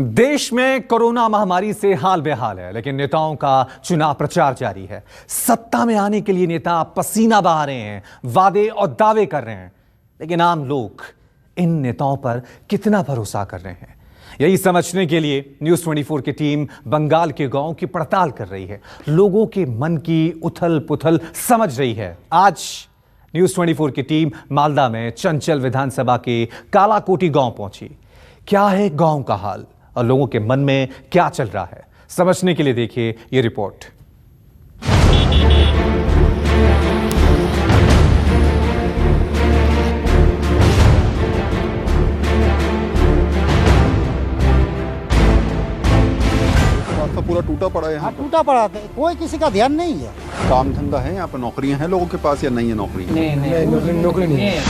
देश में कोरोना महामारी से हाल बेहाल है, लेकिन नेताओं का चुनाव प्रचार जारी है। सत्ता में आने के लिए नेता पसीना बहा रहे हैं, वादे और दावे कर रहे हैं, लेकिन आम लोग इन नेताओं पर कितना भरोसा कर रहे हैं, यही समझने के लिए न्यूज़ 24 की टीम बंगाल के गांव की पड़ताल कर रही है, लोगों के मन की उथल पुथल समझ रही है। आज न्यूज़ 24 की टीम मालदा में चंचल विधानसभा के कालाकोटी गांव पहुंची। क्या है गांव का हाल और लोगों के मन में क्या चल रहा है, समझने के लिए देखिए ये रिपोर्ट। पूरा टूटा पड़ा है। हाँ, टूटा पड़ा था, कोई किसी का ध्यान नहीं है। काम धंधा है यहाँ पर, नौकरियां हैं लोगों के पास या नहीं है? नौकरी नौकरी नहीं है।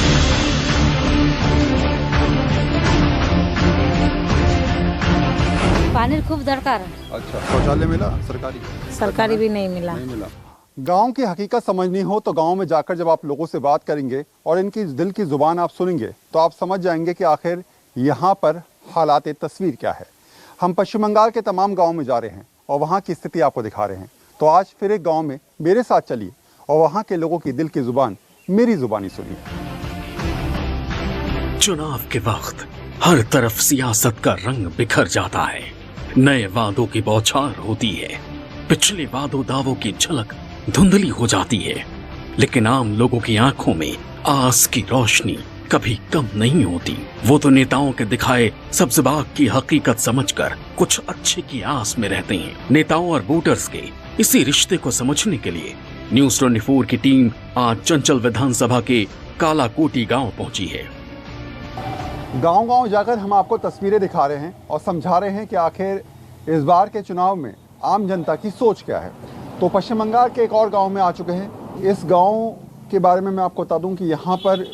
पानी खूब दरकार है। अच्छा, शौचालय मिला? सरकारी भी नहीं मिला। नहीं मिला। गांव की हकीकत समझनी हो तो गांव में जाकर जब आप लोगों से बात करेंगे और इनकी दिल की जुबान आप सुनेंगे तो आप समझ जाएंगे कि आखिर यहाँ पर हालात तस्वीर क्या है। हम पश्चिम बंगाल के तमाम गाँव में जा रहे हैं और वहाँ की स्थिति आपको दिखा रहे हैं। तो आज फिर एक गाँव में मेरे साथ चलिए और वहाँ के लोगों की दिल की जुबान मेरी जुबानी सुनिए। चुनाव के वक्त हर तरफ सियासत का रंग बिखर जाता है, नए वादों की बौछार होती है, पिछले वादों दावों की झलक धुंधली हो जाती है, लेकिन आम लोगों की आंखों में आस की रोशनी कभी कम नहीं होती। वो तो नेताओं के दिखाए सब्ज़बाग की हकीकत समझकर कुछ अच्छे की आस में रहते हैं। नेताओं और वोटर्स के इसी रिश्ते को समझने के लिए न्यूज़ 24 की टीम आज चंचल विधानसभा के कालाकोटी गांव पहुंची है। गांव-गांव जाकर हम आपको तस्वीरें दिखा रहे हैं और समझा रहे हैं कि आखिर इस बार के चुनाव में आम जनता की सोच क्या है। तो पश्चिम बंगाल के एक और गांव में आ चुके हैं। इस गांव के बारे में मैं आपको बता दूं कि यहाँ पर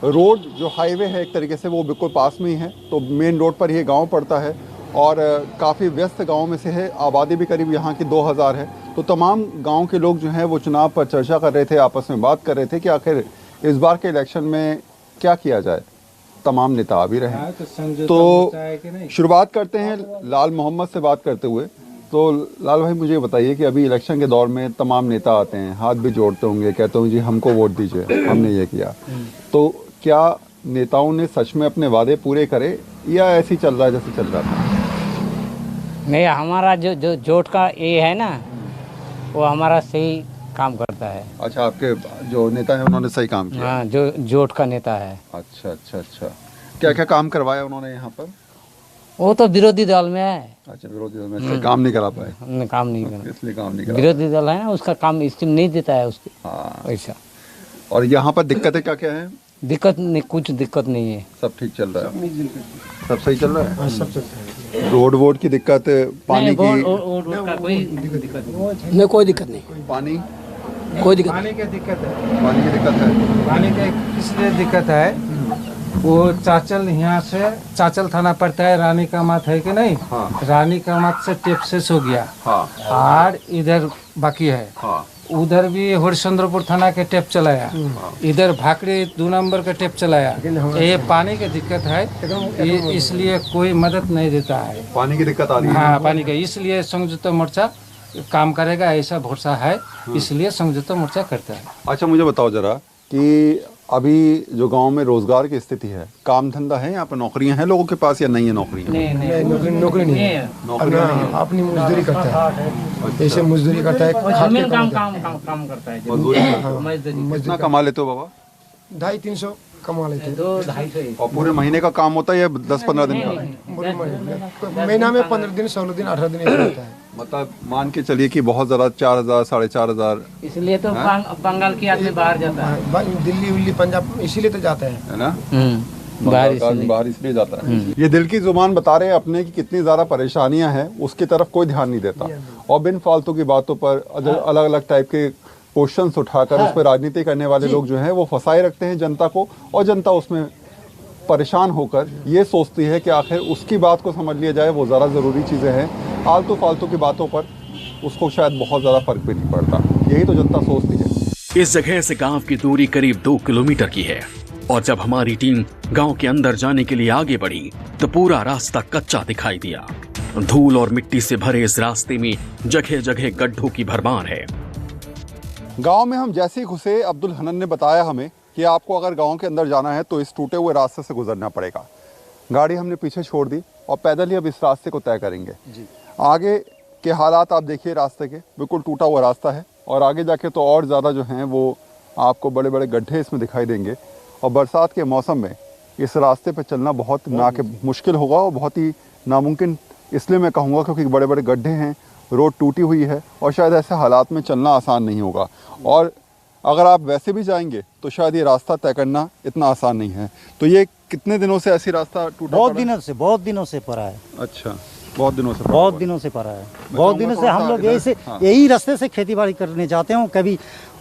रोड जो हाईवे है एक तरीके से वो बिल्कुल पास में ही है, तो मेन रोड पर ये गांव पड़ता है और काफ़ी व्यस्त गांव में से है। आबादी भी करीब यहाँ की 2000 है। तो तमाम गांव के लोग जो हैं वो चुनाव पर चर्चा कर रहे थे, आपस में बात कर रहे थे कि आखिर इस बार के इलेक्शन में क्या किया जाए। तमाम नेता आ भी रहे हैं। तो शुरुआत करते हैं लाल मोहम्मद से बात करते हुए। तो लाल भाई मुझे बताइए कि अभी इलेक्शन के दौर में तमाम नेता आते हैं, हाथ भी जोड़ते होंगे, कहते होंगे जी हमको वोट दीजिए, हमने ये किया। तो क्या नेताओं ने सच में अपने वादे पूरे करे या ऐसे ही चल रहा है जैसे चल रहा था? नहीं, हमारा जो जोट का ये है ना, वो हमारा सही काम करता है। अच्छा, आपके जो नेता है उन्होंने सही काम किया? हाँ, जो जोट का नेता है। अच्छा अच्छा अच्छा, क्या क्या काम करवाया उन्होंने यहाँ पर? वो तो विरोधी दल में है। अच्छा, विरोधी दल में इसलिए काम नहीं करा पाए? हमने काम नहीं करा, इसलिए काम नहीं करा। विरोधी दल है ना, उसका काम स्कीम नहीं देता है उसके। हाँ, ऐसा। और यहाँ पर दिक्कतें क्या क्या है? दिक्कत नहीं, कुछ दिक्कत नहीं है, सब ठीक चल रहा है, सब सही चल रहा है। सब चलता है। रोड वोड की दिक्कत, पानी की कोई दिक्कत नहीं। पानी कोई दिक्कत पानी की दिक्कत है। पानी की दिक्कत है। पानी की इसलिए दिक्कत है, वो चाचल यहाँ से चाचल थाना पड़ता है, रानी का मात है कि नहीं? हाँ। रानी का मात से टेप शेष हो गया। हाँ। और इधर बाकी है। हाँ। उधर भी हरिश्चंद्रपुर थाना के टेप चलाया, इधर भाकड़ी 2 नंबर का टेप चलाया। ये पानी की दिक्कत है, इसलिए कोई मदद नहीं देता है। पानी की दिक्कत आ रही है। हाँ, पानी का, इसलिए संयुक्त मोर्चा काम करेगा ऐसा भरोसा है, इसलिए संयुक्त मोर्चा करता है। अच्छा, मुझे बताओ जरा कि अभी जो गांव में रोजगार की स्थिति है, काम धंधा है यहाँ पर, नौकरियां हैं लोगों के पास या नहीं है? नौकरी नौकरी नहीं है। अपनी मजदूरी करता है, ऐसे मजदूरी करता है, काम करता है। मजदूरी कितना कमा लेते हो बाबा? 250-300 कमा लेते हैं। 200-250। और पूरे महीने का काम होता है या 10-15 दिन का? महीना में 15 दिन, 16 दिन, 18 दिन ऐसा होता है। मतलब मान के चलिए कि बहुत ज़्यादा 4000, 4500। इसलिए तो बंगाल के आदमी बाहर जाता है, दिल्ली उल्ली पंजाब इसीलिए तो जाते हैं, है ना? बाहर इसलिए जाता है। ये दिल की जुबान बता रहे हैं अपने की कितनी ज़्यादा परेशानियां हैं, उसकी तरफ कोई ध्यान नहीं देता और बिन फालतू की बातों पर अलग अलग टाइप के क्वेश्चंस उठाकर उस पर राजनीति करने वाले लोग जो हैं वो फंसाए रखते हैं जनता को, और जनता उसमें परेशान होकर ये सोचती है कि आखिर उसकी बात को समझ लिया जाए, वो ज़्यादा ज़रूरी चीज़ें हैं। आलतू फालतू की बातों पर उसको शायद बहुत ज़्यादा फर्क भी नहीं पड़ता। यही तो जनता सोचती है। इस जगह से गांव की दूरी करीब 2 किलोमीटर की है। और जब हमारी टीम गांव के अंदर जाने के लिए आगे बढ़ी तो पूरा रास्ता कच्चा दिखाई दिया। धूल और मिट्टी से भरे इस रास्ते में जगह जगह गड्ढों की भरमार है। गांव में हम जैसे ही घुसे, अब्दुल हनन ने बताया हमें कि आपको अगर गांव के अंदर जाना है तो इस टूटे हुए रास्ते से गुजरना पड़ेगा। गाड़ी हमने पीछे छोड़ दी और पैदल ही अब इस रास्ते को तय करेंगे। आगे के हालात आप देखिए, रास्ते के बिल्कुल टूटा हुआ रास्ता है और आगे जाके तो और ज़्यादा जो हैं वो आपको बड़े बड़े गड्ढे इसमें दिखाई देंगे। और बरसात के मौसम में इस रास्ते पर चलना बहुत मुश्किल होगा और बहुत ही नामुमकिन इसलिए मैं कहूँगा क्योंकि बड़े बड़े गड्ढे हैं, रोड टूटी हुई है और शायद ऐसे हालात में चलना आसान नहीं होगा। और अगर आप वैसे भी जाएंगे तो शायद ये रास्ता तय करना इतना आसान नहीं है। तो ये कितने दिनों से ऐसी रास्ता टूटा? बहुत दिनों से पड़ा है। अच्छा, बहुत दिनों से पड़ा है। बहुत दिनों से हम लोग यही रास्ते से खेती बाड़ी करने जाते हैं। कभी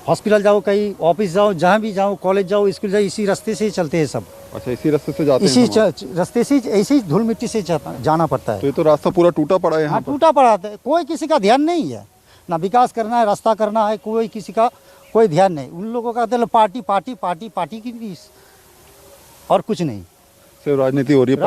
हॉस्पिटल जाओ, कहीं ऑफिस जाओ, जहाँ भी जाओ, कॉलेज जाओ, स्कूल जाओ, इसी रास्ते से ही चलते हैं सब। अच्छा, इसी रास्ते से जाते हैं? इसी रास्ते से ऐसे ही धूल मिट्टी से जाना पड़ता है। तो ये तो रास्ता पूरा टूटा पड़ा है यहाँ पर। टूटा पड़ा है, कोई किसी का ध्यान नहीं है, ना विकास करना है, रास्ता करना है, कोई किसी का कोई ध्यान नहीं। उन लोगों का पार्टी पार्टी पार्टी पार्टी की और कुछ नहीं, सिर्फ राजनीति हो रही है।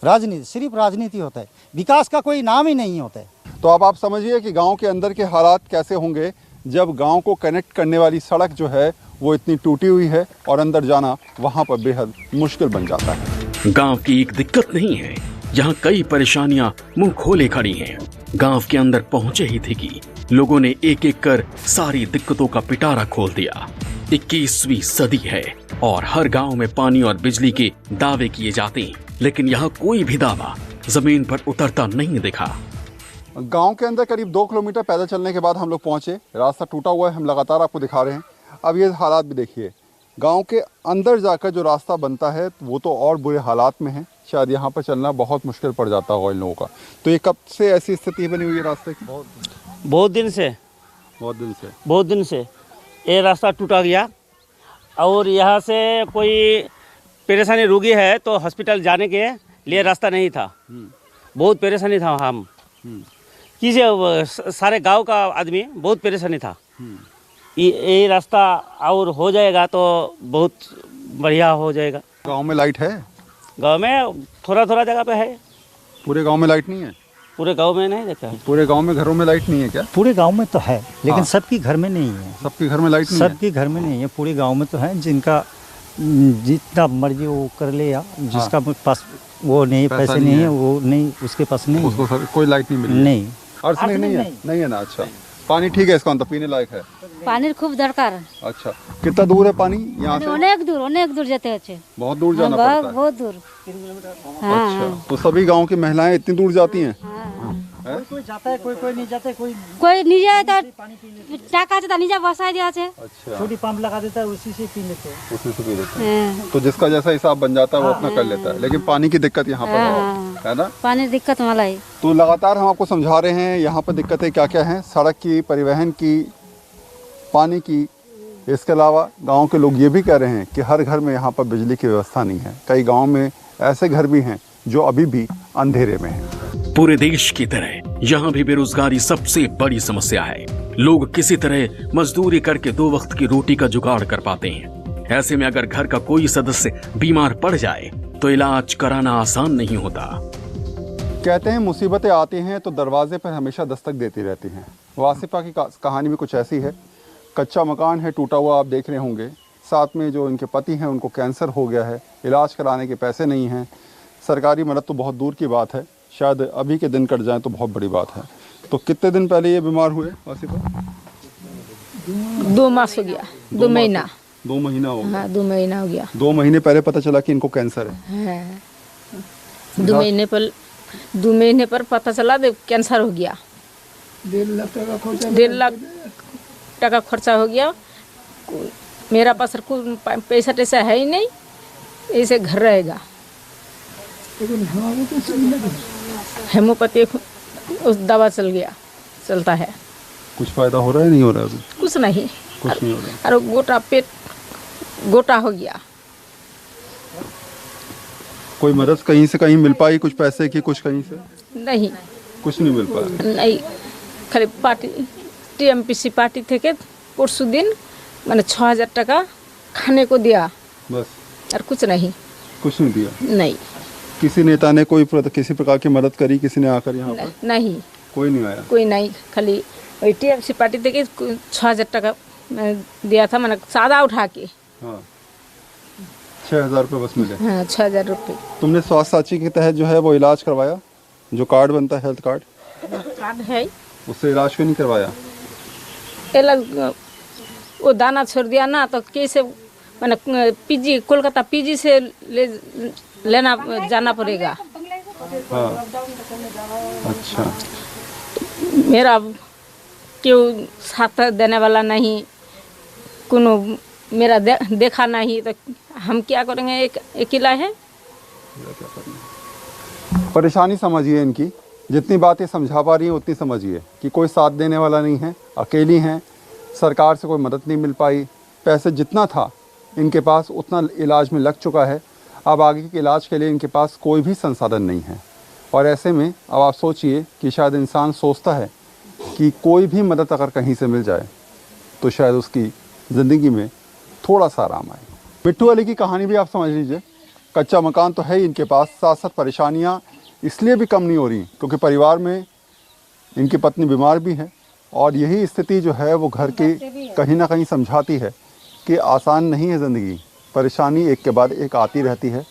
राजनीति सिर्फ राजनीति होता है, विकास का कोई नाम ही नहीं होता है। तो अब आप समझिए कि गांव के अंदर के हालात कैसे होंगे जब गांव को कनेक्ट करने वाली सड़क जो है वो इतनी टूटी हुई है और अंदर जाना वहां पर बेहद मुश्किल बन जाता है। गांव की एक दिक्कत नहीं है, यहाँ कई परेशानियां मुंह खोले खड़ी हैं। गांव के अंदर पहुंचे ही थे कि लोगों ने एक एक कर सारी दिक्कतों का पिटारा खोल दिया। 21वीं सदी है और हर गांव में पानी और बिजली के दावे किए जाते हैं, लेकिन यहाँ कोई भी दावा जमीन पर उतरता नहीं दिखा। गांव के अंदर करीब 2 किलोमीटर पैदल चलने के बाद हम लोग पहुंचे। रास्ता टूटा हुआ है, हम लगातार आपको दिखा रहे हैं। अब ये हालात भी देखिए, गांव के अंदर जाकर जो रास्ता बनता है वो तो और बुरे हालात में है। शायद यहाँ पर चलना बहुत मुश्किल पड़ जाता होगा इन लोगों का। तो ये कब से ऐसी स्थिति बनी हुई है रास्ते की? बहुत दिन से ये रास्ता टूटा गया और यहाँ से कोई परेशानी रोगी है तो हॉस्पिटल जाने के लिए रास्ता नहीं था। बहुत परेशानी था, हम किसी सारे गांव का आदमी बहुत परेशानी था। ये रास्ता और हो जाएगा तो बहुत बढ़िया हो जाएगा। गांव में लाइट है? गांव में थोड़ा थोड़ा जगह पे है, पूरे गांव में लाइट नहीं है? पूरे गांव में नहीं देखा है। पूरे गांव में घरों में लाइट नहीं है क्या? पूरे गांव में तो है, लेकिन सबकी घर में नहीं है। सबके घर में लाइट नहीं है? सबके घर में नहीं है, पूरे गांव में तो है। जिनका जितना मर्जी वो कर ले, या जिसका पास वो नहीं, पैसे नहीं है, वो नहीं, उसके पास नहीं, उसको कोई लाइट नहीं मिली? नहीं, अर्थ नहीं है ना। अच्छा, पानी ठीक है, इसका तो पीने लायक है? पानी खूब दरकार है। अच्छा, कितना दूर है पानी यहाँ से? अनेक दूर जाते हैं। बहुत दूर जाना पड़ता है? बहुत दूर। अच्छा, तो सभी गांव की महिलाएं इतनी दूर जाती हैं? कोई जाता है, कोई नहीं जाता है, कोई नहीं जाता, टाका से नहीं जा बसा दिया से। अच्छा, छोटी पंप लगा देता है, उसी से पी लेते हैं। उसी से पी लेते हैं। तो जिसका जैसा हिसाब बन जाता है वो अपना कर लेता है, लेकिन पानी की दिक्कत यहाँ पर है ना? पानी दिक्कत वाला है। तो लगातार हम आपको समझा रहे हैं यहाँ पर दिक्कतें क्या क्या हैं, सड़क की, परिवहन की, पानी की। इसके अलावा गांव के लोग ये भी कह रहे हैं कि हर घर में यहाँ पर बिजली की व्यवस्था नहीं है। कई गांव में ऐसे घर भी हैं जो अभी भी अंधेरे में हैं। पूरे देश की तरह यहाँ भी बेरोजगारी सबसे बड़ी समस्या है। लोग किसी तरह मजदूरी करके 2 वक्त की रोटी का जुगाड़ कर पाते हैं। ऐसे में अगर घर का कोई सदस्य बीमार पड़ जाए तो इलाज कराना आसान नहीं होता। कहते हैं मुसीबतें आती हैं तो दरवाजे पर हमेशा दस्तक देती रहती हैं। वासिफा की कहानी भी कुछ ऐसी है। कच्चा मकान है, टूटा हुआ, आप देख रहे होंगे। साथ में जो इनके पति हैं उनको कैंसर हो गया है, इलाज कराने के पैसे नहीं हैं। सरकारी मदद तो बहुत दूर की बात है, शायद अभी के दिन कट जाए तो बहुत बड़ी बात है। तो कितने दिन पहले ये बीमार हुए वासिफा? 2 मास हो गया, 2 महीना। 2 महीना हो गया? हाँ, 2 महीना हो गया। 2 महीने पहले पता चला कि इनको कैंसर है? हाँ। 2 महीने पर पता चला कैंसर हो गया। 1.5 लाख टका खर्चा हो गया। मेरा पास कोई पैसा टैसा है ही नहीं, ऐसे घर रहेगा। हेमोपैथी उस दवा चलता है। कुछ फायदा हो रहा है? नहीं हो रहा है अभी? कुछ नहीं हो रहा। और गोटा पेट गोटा हो गया। कोई मदद कहीं से कहीं मिल पाई, कुछ पैसे की, कुछ कहीं से? नहीं, कुछ नहीं मिल पाया। नहीं, खाली पार्टी टीएमपीसी पार्टी थे के परसों दिन मैंने 6000 टका खाने को दिया। बस और कुछ नहीं। कुछ नहीं दिया? नहीं किसी नेता ने किसी प्रकार की मदद करी किसी ने आकर यहाँ पर? नहीं, कोई नहीं आया? कोई नहीं। खाली वही टीएमसी पार्टी देखिए 6,000 टका मैं दिया था, मैंने सादा उठा के। हाँ, 6,000 रुपये बस मिले? हाँ, 6,000 रुपये। तुमने स्वास्थ्य साथी के तहत जो है वो इलाज करवाया, जो कार्ड बनता है हेल्थ कार्ड? कार्ड है, उससे इलाज क्यों नहीं करवाया? वो दाना छोड़ दिया ना, तो कैसे मैंने पीजी कोलकाता पीजी से लेना जाना पड़ेगा। हाँ, अच्छा। मेरा क्यों साथ देने वाला नहीं, कोनो मेरा देखा नहीं, तो हम क्या करेंगे? एक अकेला है। परेशानी समझिए इनकी, जितनी बातें समझा पा रही हैं उतनी समझिए कि कोई साथ देने वाला नहीं है, अकेली हैं, सरकार से कोई मदद नहीं मिल पाई, पैसे जितना था इनके पास उतना इलाज में लग चुका है, अब आगे के इलाज के लिए इनके पास कोई भी संसाधन नहीं है। और ऐसे में अब आप सोचिए कि शायद इंसान सोचता है कि कोई भी मदद अगर कहीं से मिल जाए तो शायद उसकी ज़िंदगी में थोड़ा सा आराम आए। मिट्टू अली की कहानी भी आप समझ लीजिए, कच्चा मकान तो है ही इनके पास, साथ साथ परेशानियाँ इसलिए भी कम नहीं हो रही क्योंकि परिवार में इनकी पत्नी बीमार भी है, और यही स्थिति जो है वो घर की कहीं ना कहीं समझाती है कि आसान नहीं है ज़िंदगी, परेशानी एक के बाद एक आती रहती है,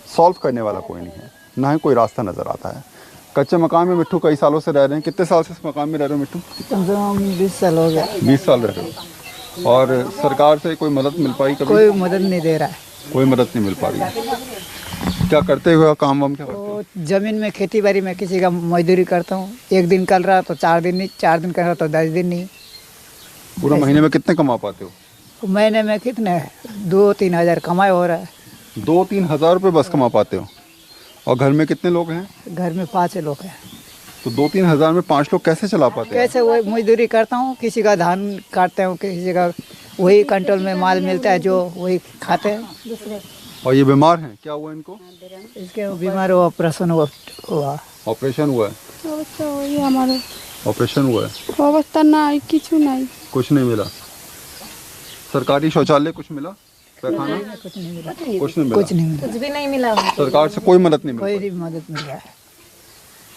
सॉल्व करने वाला कोई नहीं है, ना ही कोई रास्ता नज़र आता है। कच्चे मकान में मिट्टू कई सालों से रह रहे हैं। कितने साल से इस मकान में रह रहे हो मिट्टू? कम से कम 20 साल हो गया। 20 साल रह रहे हो। और सरकार से कोई मदद मिल पाई कभी? कोई मदद नहीं दे रहा है। कोई मदद नहीं मिल पा रही है। क्या करते हुए काम वाम क्या करते हो? जमीन में खेती बाड़ी में किसी का मजदूरी करता हूँ, एक दिन कर रहा तो 4 दिन नहीं, 4 दिन कर रहा तो 10 दिन नहीं। पूरा महीने में कितने कमा पाते हो? महीने में कितने 2-3 हज़ार कमाई हो रहा है। 2-3 हज़ार रुपये बस कमा पाते हो? और घर में कितने लोग हैं? घर में 5 लोग हैं। तो 2-3 हज़ार में 5 लोग कैसे चला पाते हैं? कैसे? वही मजदूरी करता हूँ, किसी का धान काटते हूँ, किसी का वही कंट्रोल में माल मिलता है जो वही खाते हैं। और ये बीमार हैं, क्या हुआ इनको? इसके बीमार हुआ, ऑपरेशन हुआ। ऑपरेशन हुआ है? ऑपरेशन हुआ है? अवस्था नहीं, किछु नहीं, कुछ नहीं मिला? सरकारी शौचालय कुछ मिला? पैखाना? कुछ नहीं मिला। कुछ नहीं मिला? कुछ नहीं मिला। कुछ भी नहीं मिला। सरकार से कोई मदद नहीं कोई मिली? भी मदद नहीं मिला है।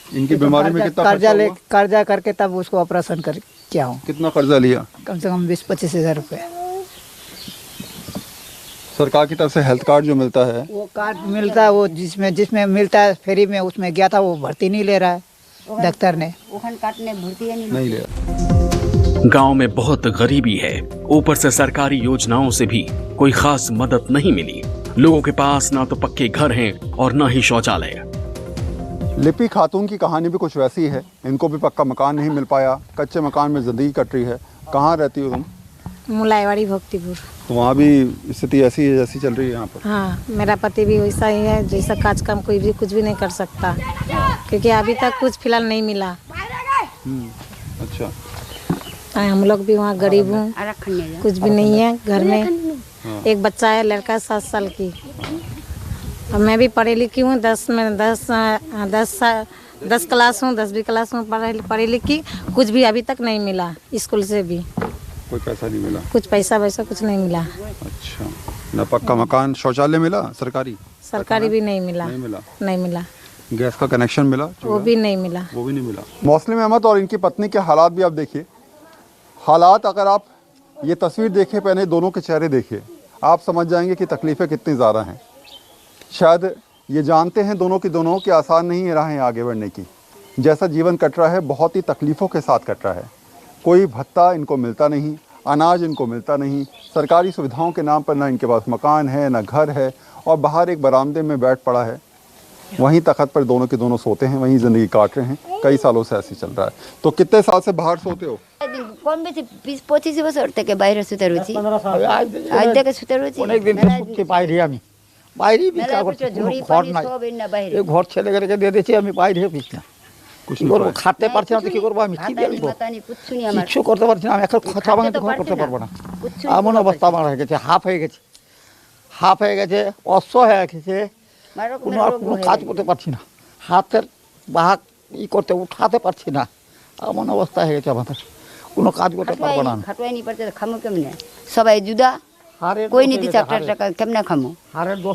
इनकी बीमारी में कितना खर्चा हुआ? कर्जा करके तब उसको ऑपरेशन कर किया हूँ। कितना कर्जा लिया? कम से कम 20-25 हज़ार रुपये। सरकार की तरफ से हेल्थ कार्ड जो मिलता है, वो कार्ड मिलता है, वो जिसमें मिलता है फ्री में, उसमें गया था, वो भर्ती नहीं ले रहा है डॉक्टर ने। नहीं ले रहा। गांव में बहुत गरीबी है, ऊपर से सरकारी योजनाओं से भी कोई खास मदद नहीं मिली। लोगों के पास ना तो पक्के घर हैं और ना ही शौचालय। लिपि खातून की कहानी भी कुछ वैसी है, इनको भी पक्का मकान नहीं मिल पाया, कच्चे मकान में ज़िंदगी कट रही है। कहाँ रहती हो तुम? मुलाईवाड़ी भक्तिपुर। तो वहाँ भी स्थिति ऐसी है जैसी चल रही है यहाँ पर? हाँ, मेरा पति भी वैसा ही है, जैसा काज काम कोई भी कुछ भी नहीं कर सकता, क्योंकि अभी तक कुछ फिलहाल नहीं मिला। अच्छा। हम लोग भी वहाँ गरीब हूँ, कुछ भी नहीं है घर में। एक बच्चा है, लड़का 7 साल की। और मैं भी पढ़ी लिखी हूँ, 10 क्लास हूँ, 10वीं क्लास हूँ, पढ़ी लिखी, कुछ भी अभी तक नहीं मिला। स्कूल से भी कोई पैसा नहीं मिला? कुछ पैसा वैसा कुछ नहीं मिला। अच्छा, ना पक्का मकान, शौचालय मिला? सरकारी भी नहीं मिला। नहीं मिला। गैस का कनेक्शन मिला? वो भी नहीं मिला। वो भी नहीं मिला। मौसम अहमद और इनकी पत्नी के हालात भी आप देखिए। हालात अगर आप ये तस्वीर देखें, पहले दोनों के चेहरे देखिए, आप समझ जाएंगे कि तकलीफ़ें कितनी ज़्यादा हैं। शायद ये जानते हैं दोनों की दोनों कि आसान नहीं है राहें आगे बढ़ने की। जैसा जीवन कट रहा है बहुत ही तकलीफ़ों के साथ कट रहा है। कोई भत्ता इनको मिलता नहीं, अनाज इनको मिलता नहीं, सरकारी सुविधाओं के नाम पर ना इनके पास मकान है, ना घर है, और बाहर एक बरामदे में बैठ पड़ा है, वहीं तखत पर दोनों के दोनों सोते हैं, वहीं ज़िंदगी काट रहे हैं। कई सालों से ऐसे चल रहा है। तो कितने साल से बाहर सोते हो? कम बेसी 20-25 बছর থেকে বাইরে শুতে রয়েছি। আজ থেকে শুতে রয়েছি। অনেক দিন থেকে শুতে বাইরে আমি। বাইরে বিকা করছি, ঘর নাই। এই ঘর ছেলেকে দিয়ে দিয়েছি আমি, বাইরে বিকা। কি করবো? খাতে পারছি না তো কি করবো? আমি কি বলবো? কিছু করতে পারছি না আমি। এখন কথা ভাঙতে করতে পারবো না, এমন অবস্থা আমার হয়ে গেছে। হাফ হয়ে গেছে, অসহায় হয়ে গেছে। কোনো কাজ করতে পারছি না, হাতের বাহাক করতে উঠাতে পারছি না, এমন অবস্থা হয়ে গেছে আমাদের। কোনো কাজ করতে পারবো না। খাটুয়াই নি পারতে খামু কেমনে? সবাই জুদা। कोई नहीं दिशा टाका केमने खामो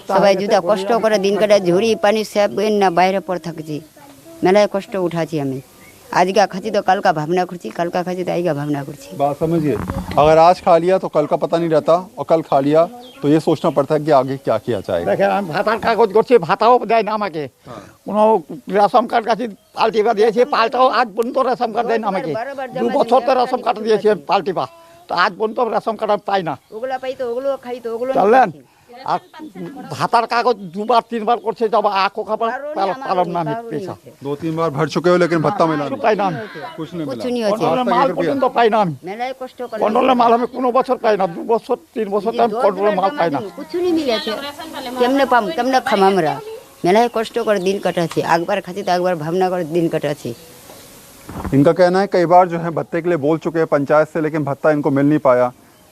सबाई जुदा कष्ट करे दिन काटे झुड़ी पानी सब ना बाहर पर थकছি मेला कष्ट उठाছি আমি आज का खाची तो कल का भावना करছি कल का खाची तो आई का भावना करছি। बात समझिए, अगर आज खा लिया तो कल का पता नहीं रहता और कल खा लिया तो ये सोचना पड़ता है कि आगे क्या किया जाएगा। দেখেন আমি ভাতার কাগজ করছি, ভাতাও দেয় না আমাকে, কোনো রেশন কার্ড কাছে পাল্টিবা দিয়েছে, পাল্টাও আজ পর্যন্ত রেশন কার্ড দেয় না আমাকে। 2 বছর তো রেশন কার্ড দিয়েছে পাল্টিবা, তো আজ পর্যন্ত রেশন কার্ড আমি পাই না। ওগুলা পাই তো ওগুলো খাই তো ওগুলো চলেন আর ভাতার কাগজ 2 3 বার করছে, যাব আঁকো খাবার পালন না আমি পেশা 2-3 बार भर चुके हो लेकिन भत्ता मिला नहीं, পাই না, कुछ नहीं कुछ मिला। नहीं होছে কন্ট্রোলের মাল পর্যন্ত পাই না আমি। মেলায় কষ্ট করে কন্ট্রোলের মাল আমি কোনো বছর পাই না, 2 বছর 3 বছর টাইম কন্ট্রোলের মাল পাই না। कुछ नहीं मिले छे केमने पाम केमने खाम हमरा मेलाয় কষ্ট করে দিন কাটাছি একবার খাচ্ছি তো একবার भावना করে दिन काटाছি। इनका कहना है कई बार जो है भत्ते के लिए बोल चुके हैं पंचायत से, लेकिन भत्ता इनको मिल नहीं पाया,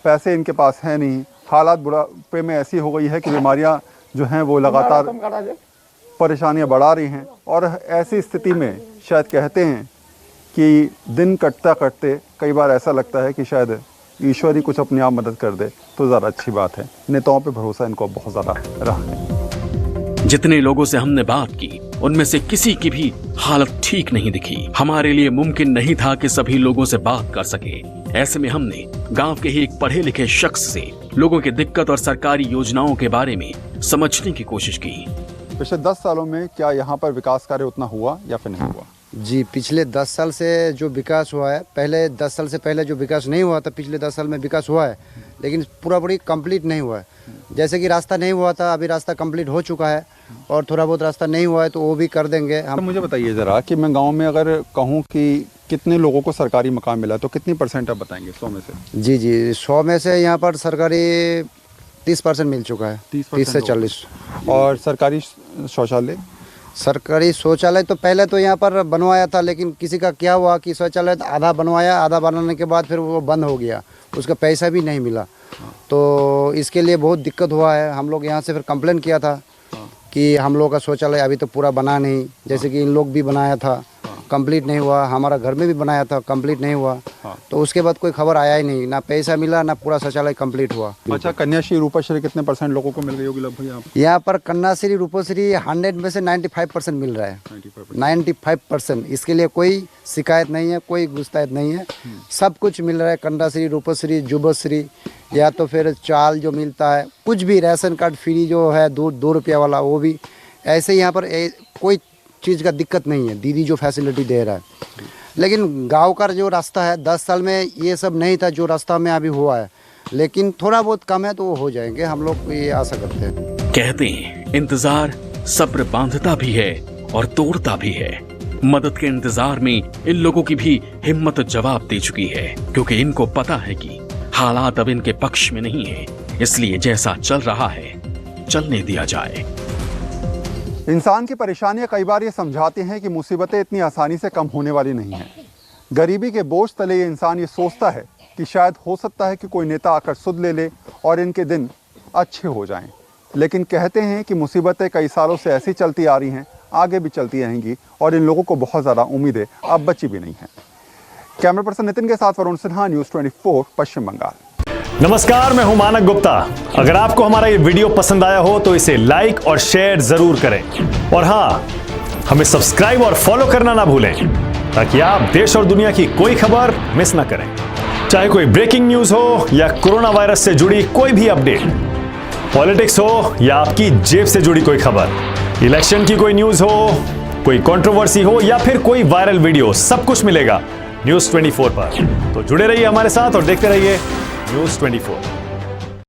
पैसे इनके पास है नहीं, हालात बुढ़ापे में ऐसी हो गई है कि बीमारियां जो हैं वो लगातार परेशानियां बढ़ा रही हैं। और ऐसी स्थिति में शायद कहते हैं कि दिन कटता कटते कई बार ऐसा लगता है कि शायद ईश्वर ही कुछ अपने आप मदद कर दे तो ज़्यादा अच्छी बात है। नेताओं पे भरोसा इनको बहुत ज़्यादा रहा है। जितने लोगों से हमने बात की उनमें से किसी की भी हालत ठीक नहीं दिखी। हमारे लिए मुमकिन नहीं था कि सभी लोगों से बात कर सके। ऐसे में हमने गांव के ही एक पढ़े लिखे शख्स से लोगों की दिक्कत और सरकारी योजनाओं के बारे में समझने की कोशिश की। पिछले 10 सालों में क्या यहाँ पर विकास कार्य उतना हुआ या फिर नहीं हुआ? जी, पिछले 10 साल से जो विकास हुआ है, पहले 10 साल से पहले जो विकास नहीं हुआ था, पिछले 10 साल में विकास हुआ है, लेकिन पूरा पूरी कंप्लीट नहीं हुआ है। जैसे कि रास्ता नहीं हुआ था, अभी रास्ता कंप्लीट हो चुका है, और थोड़ा बहुत रास्ता नहीं हुआ है तो वो भी कर देंगे हम। तो मुझे बताइए ज़रा कि मैं गांव में अगर कहूं कि कितने लोगों को सरकारी मकान मिला तो कितनी % आप बताएंगे 100 में से? जी जी, 100 में से यहाँ पर सरकारी 30% मिल चुका है, 30 से 40। और सरकारी शौचालय? सरकारी शौचालय तो पहले तो यहाँ पर बनवाया था, लेकिन किसी का क्या हुआ कि शौचालय आधा बनवाया, आधा बनाने के बाद फिर वो बंद हो गया, उसका पैसा भी नहीं मिला। तो इसके लिए बहुत दिक्कत हुआ है। हम लोग यहाँ से फिर कंप्लेन किया था कि हम लोग का शौचालय अभी तो पूरा बना नहीं, जैसे कि इन लोग भी बनाया था, कंप्लीट नहीं हुआ, हमारा घर में भी बनाया था, कंप्लीट नहीं हुआ। तो उसके बाद कोई खबर आया ही नहीं, ना पैसा मिला, ना पूरा शौचालय कंप्लीट हुआ। अच्छा, कन्याश्री रूपश्री कितने % लोगों को मिल गई होगी लगभग? यहाँ पर कन्याश्री रूपश्री 100 में से 95% मिल रहा है, 95%। इसके लिए कोई शिकायत नहीं है, कोई गुस्तायत नहीं है, सब कुछ मिल रहा है। कन्याश्री, रूपश्री, जुबश्री, या तो फिर चाल जो मिलता है, कुछ भी राशन कार्ड फ्री जो है 2 रुपया वाला, वो भी ऐसे। यहाँ पर कोई चीज़ का दिक्कत नहीं है, दीदी जो फैसिलिटी दे रहा है। लेकिन गांव का जो रास्ता है, 10 साल में ये सब नहीं था जो रास्ता में अभी हुआ है, लेकिन थोड़ा बहुत कम है तो वो हो जाएंगे, हम लोग ये आशा करते हैं। कहते हैं इंतजार सब्र बांधता भी है और तोड़ता भी है। मदद के इंतजार में इन लोगों की भी हिम्मत जवाब दे चुकी है, क्योंकि इनको पता है कि हालात अब इनके पक्ष में नहीं है, इसलिए जैसा चल रहा है चलने दिया जाए। इंसान की परेशानियां कई बार ये समझाती हैं कि मुसीबतें इतनी आसानी से कम होने वाली नहीं हैं। गरीबी के बोझ तले ये इंसान ये सोचता है कि शायद हो सकता है कि कोई नेता आकर सुध ले और इनके दिन अच्छे हो जाएं। लेकिन कहते हैं कि मुसीबतें कई सालों से ऐसी चलती आ रही हैं, आगे भी चलती रहेंगी, और इन लोगों को बहुत ज़्यादा उम्मीदें अब बची भी नहीं हैं। कैमरा पर्सन नितिन के साथ वरुण सिन्हा, न्यूज़ 24 पश्चिम बंगाल। नमस्कार, मैं हूं मानक गुप्ता। अगर आपको हमारा ये वीडियो पसंद आया हो तो इसे लाइक और शेयर जरूर करें, और हाँ, हमें सब्सक्राइब और फॉलो करना ना भूलें, ताकि आप देश और दुनिया की कोई खबर मिस ना करें। चाहे कोई ब्रेकिंग न्यूज हो या कोरोना वायरस से जुड़ी कोई भी अपडेट, पॉलिटिक्स हो या आपकी जेब से जुड़ी कोई खबर, इलेक्शन की कोई न्यूज हो, कोई कंट्रोवर्सी हो या फिर कोई वायरल वीडियो, सब कुछ मिलेगा न्यूज़ 24 पर। तो जुड़े रहिए हमारे साथ और देखते रहिए न्यूज़ 24।